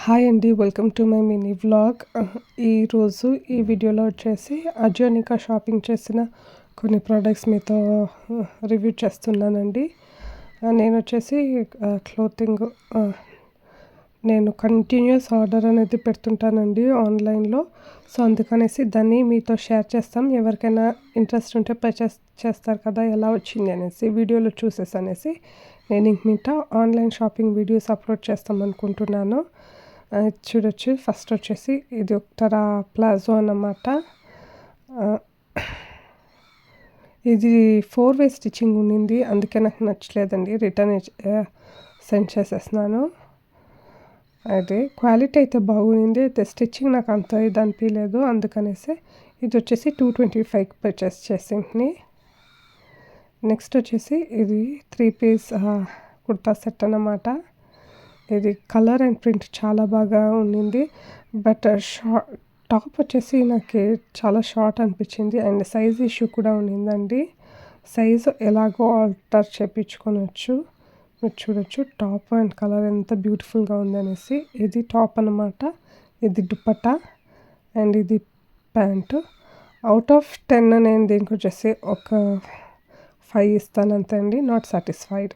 Hi అండి, welcome to my mini vlog. ఈరోజు ఈ వీడియోలో వచ్చేసి అజియోనికా షాపింగ్ చేసిన కొన్ని ప్రోడక్ట్స్ మీతో రివ్యూ చేస్తున్నానండి. నేను వచ్చేసి క్లోతింగ్ నేను కంటిన్యూస్ ఆర్డర్ అనేది పెడుతుంటానండి ఆన్లైన్లో. సో అందుకనేసి దాన్ని మీతో షేర్ చేస్తాం. ఎవరికైనా ఇంట్రెస్ట్ ఉంటే పర్చేస్ చేస్తారు కదా, ఎలా వచ్చింది అనేసి వీడియోలో చూసేసి అనేసి నేను ఇంక మీట ఆన్లైన్ షాపింగ్ వీడియోస్ అప్లోడ్ చేస్తాం అనుకుంటున్నాను. చూడొచ్చు. ఫస్ట్ వచ్చేసి ఇది ఉత్తరా ప్లాజో అన్నమాట. ఇది 4-way స్టిచ్చింగ్ ఉండింది, అందుకే నాకు నచ్చలేదండి, రిటర్న్ సెండ్ చేసేస్తున్నాను. అది క్వాలిటీ అయితే బాగుంది, అయితే స్టిచ్చింగ్ నాకు అంత ఇది అనిపించలేదు, అందుకనేసి ఇది వచ్చేసి 225 పర్చేస్ చేసింది. నెక్స్ట్ వచ్చేసి ఇది 3-piece కుర్తా సెట్ అన్నమాట. ఇది కలర్ అండ్ ప్రింట్ చాలా బాగా ఉండింది. బట్ టాప్ వచ్చేసి నాకు చాలా షార్ట్ అనిపించింది అండ్ సైజ్ ఇష్యూ కూడా ఉండిందండి. సైజు ఎలాగో ఆల్టర్ చేయించుకోవచ్చు. మీరు చూడొచ్చు టాప్ అండ్ కలర్ ఎంత బ్యూటిఫుల్గా ఉందనేసి. ఇది టాప్ అన్నమాట, ఇది దుపట్టా అండ్ ఇది ప్యాంటు. అవుట్ ఆఫ్ 10 నేను దీనికి వచ్చేసి ఒక 5 ఇస్తాను అంతే అండి, నాట్ సాటిస్ఫైడ్.